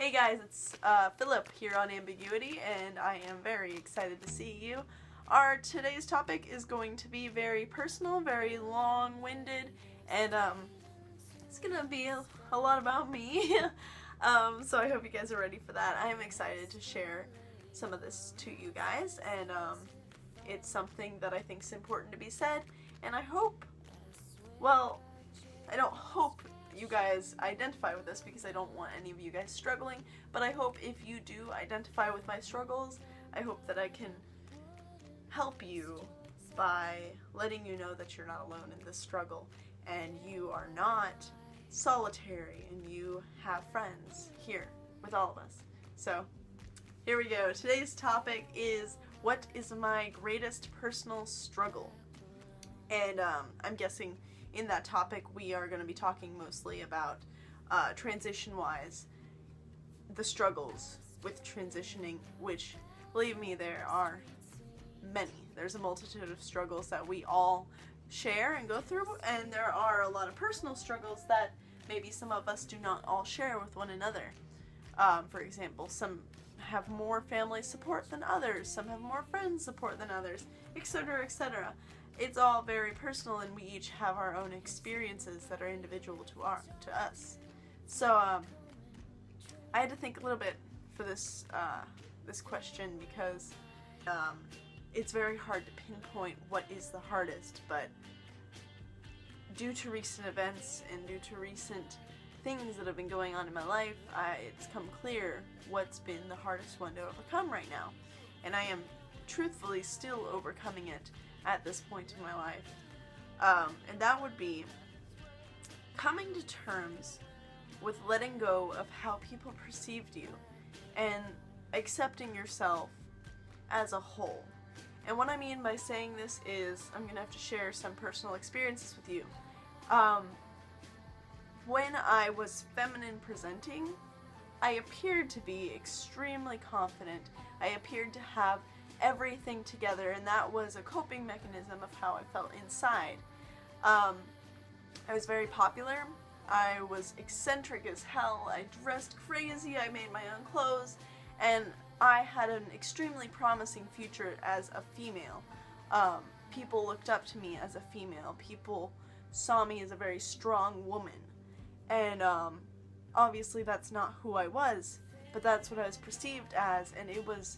Hey guys, it's Philip here on Ambiguity, and I am very excited to see you. Our today's topic is going to be very personal, very long-winded, and it's gonna be a lot about me. So I hope you guys are ready for that. I am excited to share some of this to you guys, and it's something that I think is important to be said, and I hope, well, I don't hope you guys identify with this because I don't want any of you guys struggling, but I hope if you do identify with my struggles, I hope that I can help you by letting you know that you're not alone in this struggle and you are not solitary and you have friends here with all of us. So here we go. Today's topic is, what is my greatest personal struggle? And I'm guessing in that topic we are going to be talking mostly about transition-wise, the struggles with transitioning, which, believe me, there are many. There's a multitude of struggles that we all share and go through, and there are a lot of personal struggles that maybe some of us do not all share with one another. For example, some have more family support than others, some have more friends support than others, etc., etc. It's all very personal, and we each have our own experiences that are individual to us. So I had to think a little bit for this this question because it's very hard to pinpoint what is the hardest, but due to recent events and due to recent things that have been going on in my life, it's come clear what's been the hardest one to overcome right now, and I am truthfully still overcoming it at this point in my life, and that would be coming to terms with letting go of how people perceived you and accepting yourself as a whole. And what I mean by saying this is, I'm gonna have to share some personal experiences with you. When I was feminine presenting, I appeared to be extremely confident. I appeared to have everything together, and that was a coping mechanism of how I felt inside. I was very popular. I was eccentric as hell. I dressed crazy. I made my own clothes, and I had an extremely promising future as a female. People looked up to me as a female. People saw me as a very strong woman, and obviously that's not who I was, but that's what I was perceived as, and it was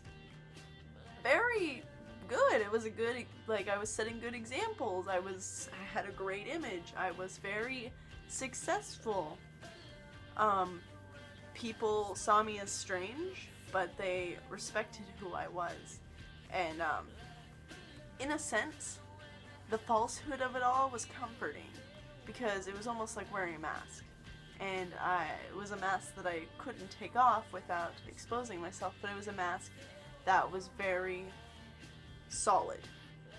very good. It was a good, like, I was setting good examples. I had a great image. I was very successful. People saw me as strange, but they respected who I was. And in a sense, the falsehood of it all was comforting, because it was almost like wearing a mask. And it was a mask that I couldn't take off without exposing myself, but it was a mask that was very solid.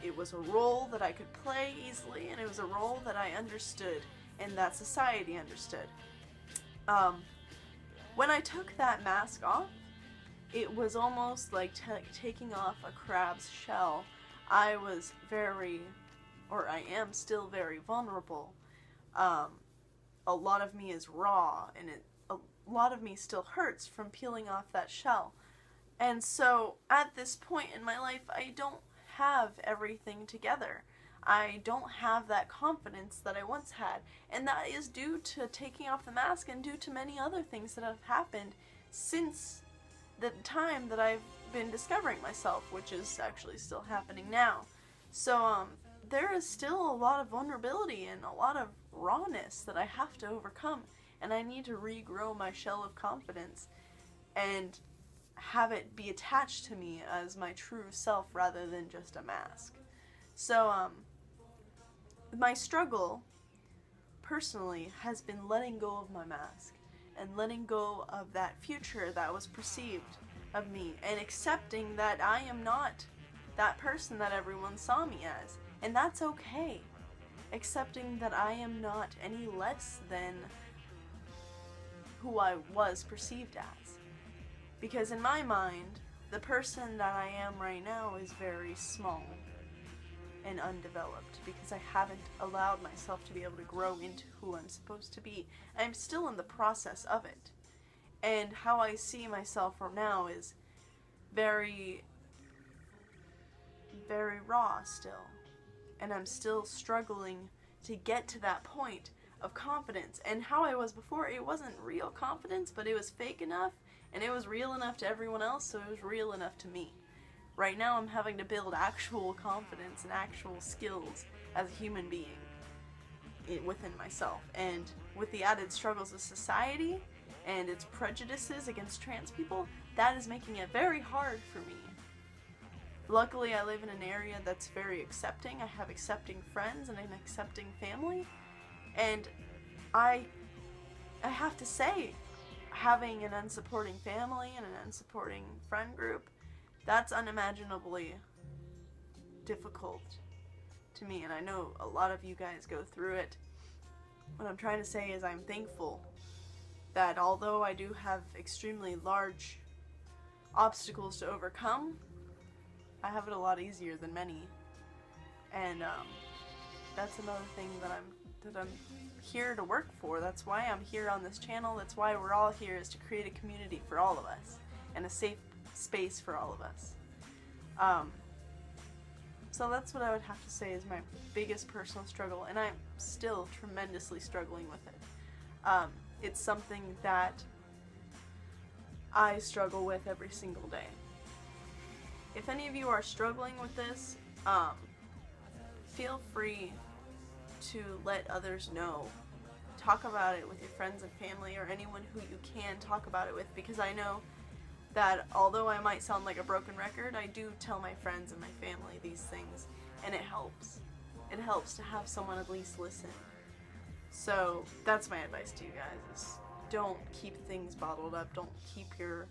It was a role that I could play easily, and it was a role that I understood and that society understood. When I took that mask off, it was almost like taking off a crab's shell. I was very, or I am still very vulnerable. A lot of me is raw, and a lot of me still hurts from peeling off that shell. And so, at this point in my life, I don't have everything together. I don't have that confidence that I once had. And that is due to taking off the mask and due to many other things that have happened since the time that I've been discovering myself, which is actually still happening now. So, there is still a lot of vulnerability and a lot of rawness that I have to overcome. And I need to regrow my shell of confidence and have it be attached to me as my true self rather than just a mask. So, my struggle, personally, has been letting go of my mask and letting go of that future that was perceived of me and accepting that I am not that person that everyone saw me as, and that's okay. Accepting that I am not any less than who I was perceived as. Because in my mind, the person that I am right now is very small and undeveloped because I haven't allowed myself to be able to grow into who I'm supposed to be. I'm still in the process of it. And how I see myself from now is very, very raw still. And I'm still struggling to get to that point of confidence. And how I was before, it wasn't real confidence, but it was fake enough, and it was real enough to everyone else, so it was real enough to me. Right now I'm having to build actual confidence and actual skills as a human being within myself. And with the added struggles of society and its prejudices against trans people, that is making it very hard for me. Luckily, I live in an area that's very accepting. I have accepting friends and an accepting family. And I have to say, having an unsupporting family and an unsupporting friend group, that's unimaginably difficult to me. And I know a lot of you guys go through it. What I'm trying to say is I'm thankful that although I do have extremely large obstacles to overcome, I have it a lot easier than many. And that's another thing that I'm here to work for. That's why I'm here on this channel. That's why we're all here, is to create a community for all of us and a safe space for all of us. So that's what I would have to say is my biggest personal struggle, and I'm still tremendously struggling with it. It's something that I struggle with every single day. If any of you are struggling with this, feel free to let others know. Talk about it with your friends and family, or anyone who you can talk about it with, because I know that although I might sound like a broken record, I do tell my friends and my family these things, and it helps. It helps to have someone at least listen. So that's my advice to you guys, is don't keep things bottled up. Don't keep your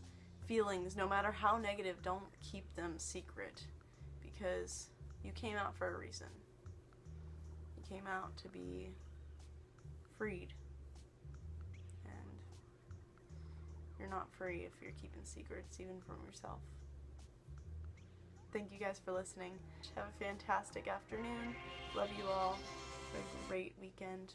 feelings, no matter how negative, don't keep them secret, because you came out for a reason. You came out to be freed, and you're not free if you're keeping secrets, even from yourself. Thank you guys for listening. Have a fantastic afternoon. Love you all. Have a great weekend.